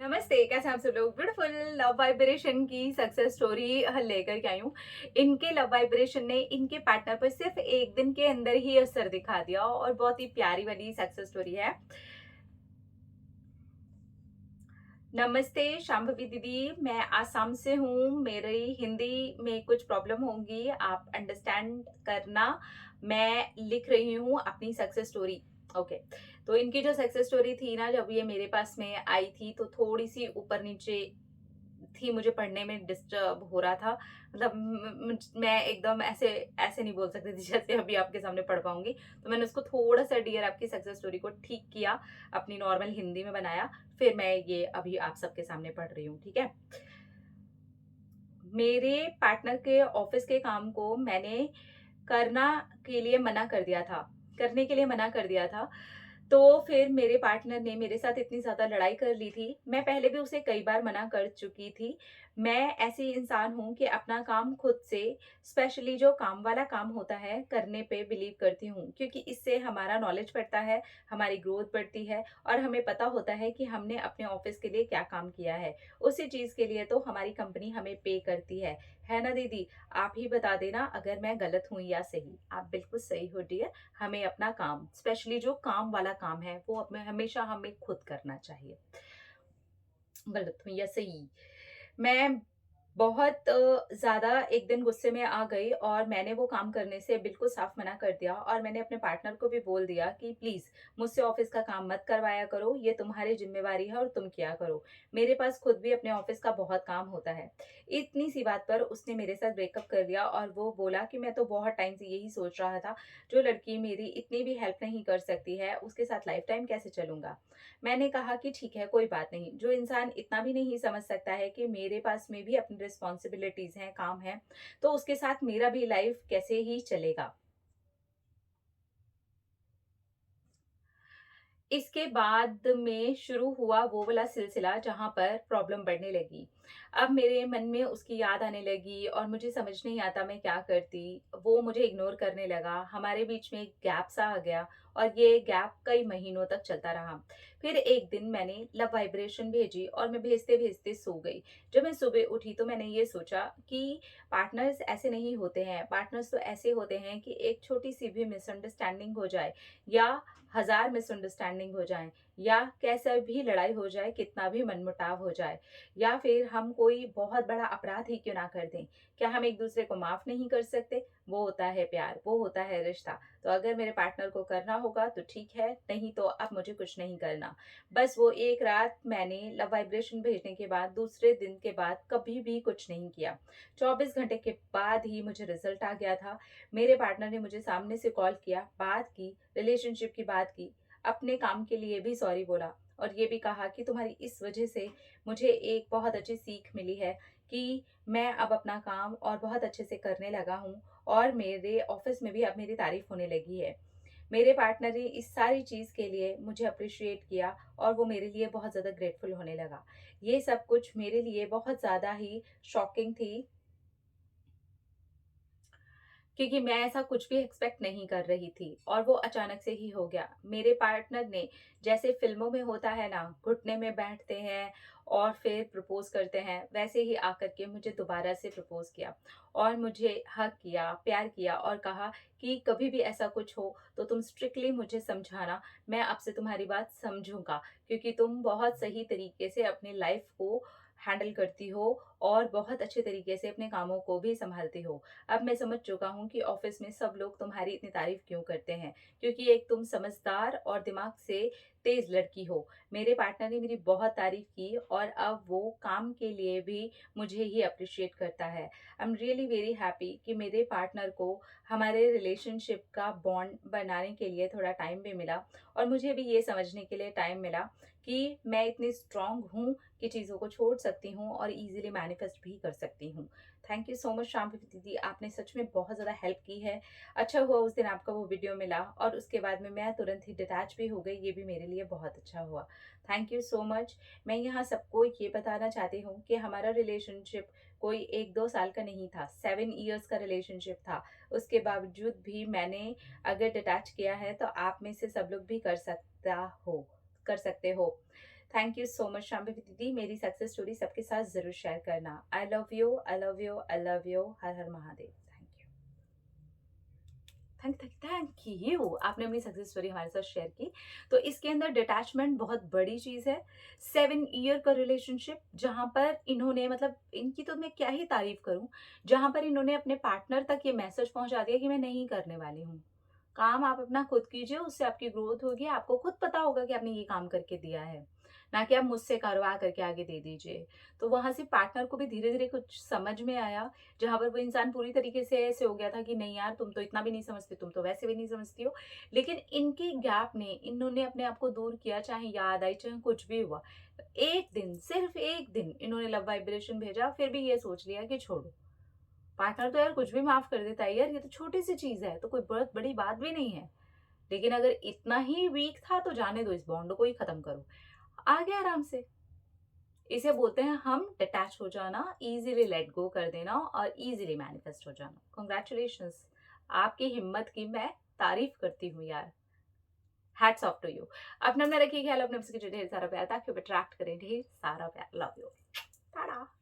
नमस्ते, कैसे हैं आप सब लोग। ब्यूटीफुल लव वाइब्रेशन की सक्सेस स्टोरी लेकर के आई हूँ। इनके लव वाइब्रेशन ने इनके पार्टनर पर सिर्फ एक दिन के अंदर ही असर दिखा दिया और बहुत ही प्यारी वाली सक्सेस स्टोरी है। नमस्ते शांभवी दीदी, मैं आसाम से हूँ। मेरी हिंदी में कुछ प्रॉब्लम होंगी, आप अंडरस्टैंड करना। मैं लिख रही हूँ अपनी सक्सेस स्टोरी। ओके, तो इनकी जो सक्सेस स्टोरी थी ना, जब ये मेरे पास में आई थी तो थोड़ी सी ऊपर नीचे थी, मुझे पढ़ने में डिस्टर्ब हो रहा था। मतलब मैं एकदम ऐसे ऐसे नहीं बोल सकती थी जैसे अभी आपके सामने पढ़ पाऊंगी। तो मैंने उसको थोड़ा सा डियर आपकी सक्सेस स्टोरी को ठीक किया, अपनी नॉर्मल हिंदी में बनाया, फिर मैं ये अभी आप सबके सामने पढ़ रही हूँ। ठीक है। मेरे पार्टनर के ऑफिस के काम को मैंने करना के लिए मना कर दिया था, करने के लिए मना कर दिया था। तो फिर मेरे पार्टनर ने मेरे साथ इतनी ज़्यादा लड़ाई कर ली थी। मैं पहले भी उसे कई बार मना कर चुकी थी। मैं ऐसी इंसान हूँ कि अपना काम खुद से, स्पेशली जो काम वाला काम होता है, करने पे बिलीव करती हूँ, क्योंकि इससे हमारा नॉलेज बढ़ता है, हमारी ग्रोथ बढ़ती है और हमें पता होता है कि हमने अपने ऑफिस के लिए क्या काम किया है। उसी चीज़ के लिए तो हमारी कंपनी हमें पे करती है ना दीदी? आप ही बता देना अगर मैं गलत हूँ या सही। आप बिल्कुल सही हो डियर। हमें अपना काम, स्पेशली जो काम वाला काम है, वो हमेशा हमें खुद करना चाहिए। गलत हूँ या सही? मैं बहुत ज़्यादा एक दिन गुस्से में आ गई और मैंने वो काम करने से बिल्कुल साफ मना कर दिया और मैंने अपने पार्टनर को भी बोल दिया कि प्लीज़ मुझसे ऑफिस का काम मत करवाया करो, ये तुम्हारी ज़िम्मेवारी है और तुम किया करो। मेरे पास खुद भी अपने ऑफिस का बहुत काम होता है। इतनी सी बात पर उसने मेरे साथ ब्रेकअप कर दिया और वो बोला कि मैं तो बहुत टाइम से यही सोच रहा था, जो लड़की मेरी इतनी भी हेल्प नहीं कर सकती है, उसके साथ लाइफ टाइम कैसे चलूँगा? मैंने कहा कि ठीक है, कोई बात नहीं। जो इंसान इतना भी नहीं समझ सकता है कि मेरे पास में भी अपनी रिस्पॉन्सिबिलिटीज हैं, काम है, तो उसके साथ मेरा भी लाइफ कैसे ही चलेगा। इसके बाद में शुरू हुआ वो वाला सिलसिला जहाँ पर प्रॉब्लम बढ़ने लगी। अब मेरे मन में उसकी याद आने लगी और मुझे समझ नहीं आता मैं क्या करती। वो मुझे इग्नोर करने लगा, हमारे बीच में एक गैप सा आ गया और ये गैप कई महीनों तक चलता रहा। फिर एक दिन मैंने लव वाइब्रेशन भेजी और मैं भेजते-भेजते सो गई। जब मैं सुबह उठी तो मैंने ये सोचा कि पार्टनर्स ऐसे नहीं होते हैं, पार्टनर्स तो ऐसे होते हैं कि एक छोटी-सी भी मिसअंडरस्टैंडिंग हो जाए या हजार मिसअंडरस्टैंडिंग हो जाए या कैसा भी लड़ाई हो जाए, कितना भी मनमुटाव हो जाए या फिर हम कोई बहुत बड़ा अपराध ही क्यों ना कर दें, क्या हम एक दूसरे को माफ नहीं कर सकते? वो होता है प्यार, वो होता है रिश्ता। तो अगर मेरे पार्टनर को करना होगा तो ठीक है, नहीं तो अब मुझे कुछ नहीं करना। बस वो एक रात मैंने लव वाइब्रेशन भेजने के बाद दूसरे दिन के बाद कभी भी कुछ नहीं किया। 24 घंटे के बाद ही मुझे रिजल्ट आ गया था। मेरे पार्टनर ने मुझे सामने से कॉल किया, बात की, रिलेशनशिप की बात की, अपने काम के लिए भी सॉरी बोला और ये भी कहा कि तुम्हारी इस वजह से मुझे एक बहुत अच्छी सीख मिली है कि मैं अब अपना काम और बहुत अच्छे से करने लगा हूँ और मेरे ऑफिस में भी अब मेरी तारीफ होने लगी है। मेरे पार्टनर ने इस सारी चीज़ के लिए मुझे अप्रिशिएट किया और वो मेरे लिए बहुत ज़्यादा ग्रेटफुल होने लगा। ये सब कुछ मेरे लिए बहुत ज़्यादा ही शॉकिंग थी, क्योंकि मैं ऐसा कुछ भी एक्सपेक्ट नहीं कर रही थी और वो अचानक से ही हो गया। मेरे पार्टनर ने, जैसे फ़िल्मों में होता है ना, घुटने में बैठते हैं और फिर प्रपोज़ करते हैं, वैसे ही आकर के मुझे दोबारा से प्रपोज़ किया और मुझे हग किया, प्यार किया और कहा कि कभी भी ऐसा कुछ हो तो तुम स्ट्रिक्टली मुझे समझाना, मैं अब से तुम्हारी बात समझूँगा, क्योंकि तुम बहुत सही तरीके से अपनी लाइफ़ को हैंडल करती हो और बहुत अच्छे तरीके से अपने कामों को भी सँभालती हो। अब मैं समझ चुका हूँ कि ऑफिस में सब लोग तुम्हारी इतनी तारीफ क्यों करते हैं, क्योंकि एक तुम समझदार और दिमाग से तेज लड़की हो। मेरे पार्टनर ने मेरी बहुत तारीफ की और अब वो काम के लिए भी मुझे ही अप्रिशिएट करता है। I am really very happy कि मेरे पार्टनर को हमारे रिलेशनशिप का बॉन्ड बनाने के लिए थोड़ा टाइम भी मिला और मुझे भी ये समझने के लिए टाइम मिला कि मैं इतनी स्ट्रांग हूँ कि चीज़ों को छोड़ सकती हूँ और इजीली मैनिफेस्ट भी कर सकती हूँ। Thank you so much Shambhavi दीदी, आपने सच में बहुत ज़्यादा हेल्प की है। अच्छा हुआ उस दिन आपका वो वीडियो मिला और उसके बाद में मैं तुरंत ही डिटैच भी हो गई, ये भी मेरे लिए बहुत अच्छा हुआ। Thank you so much. मैं यहाँ सबको ये बताना चाहती हूँ कि हमारा रिलेशनशिप कोई 1-2 साल का नहीं था, 7 ईयर्स का रिलेशनशिप था। उसके बावजूद भी मैंने अगर डिटैच किया है तो आप में से सब लोग भी कर सकते हो। Thank you so much Shambhavi दीदी, मेरी सक्सेस स्टोरी सबके साथ ज़रूर शेयर करना। I love you, I love you, I love you. Her her Mahadev. Thank you. Thank you, आपने अपनी सक्सेस स्टोरी हमारे साथ शेयर की। तो इसके अंदर डिटैचमेंट बहुत बड़ी चीज़ है। 7 ईयर का रिलेशनशिप, जहाँ पर इन्होंने, मतलब इनकी तो मैं क्या ही तारीफ़ करूँ, जहाँ पर इन्होंने अपने पार्टनर तक ये मैसेज पहुँचा दिया कि मैं नहीं करने वाली हूँ। काम आप अपना खुद कीजिए, उससे आपकी ग्रोथ होगी, आपको खुद पता होगा कि आपने ये काम करके दिया है, ना कि आप मुझसे करवा करके आगे दे दीजिए। तो वहाँ से पार्टनर को भी धीरे-धीरे कुछ समझ में आया, जहाँ पर वो इंसान पूरी तरीके से ऐसे हो गया था कि नहीं यार, तुम तो इतना भी नहीं समझते, तुम तो वैसे भी नहीं समझती हो। लेकिन इनकी गैप ने, इन्होंने अपने आप को दूर किया, चाहे याद आई, चाहे कुछ भी हुआ। एक दिन, सिर्फ 1 दिन इन्होंने लव वाइब्रेशन भेजा, फिर भी ये सोच लिया कि छोड़ो। पार्टनर तो यार कुछ भी माफ़ कर देता है यार, ये तो छोटी-सी चीज़ है, तो कोई बहुत बड़ी बात भी नहीं है। लेकिन अगर इतना ही वीक था तो जाने दो, इस बॉन्ड को ही खत्म करो। आ गया आराम से। इसे बोलते हैं हम डिटैच हो जाना, इजीली लेट गो कर देना और इजीली मैनिफेस्ट हो जाना। कांग्रेचुलेशंस, आपकी हिम्मत की मैं तारीफ करती हूँ यार। Hats off to you. अपना अपना रखिए ख्याल, अपने ढेर सारा प्यार, ताकि अट्रैक्ट करें ढेर सारा प्यार। Love you. टाटा।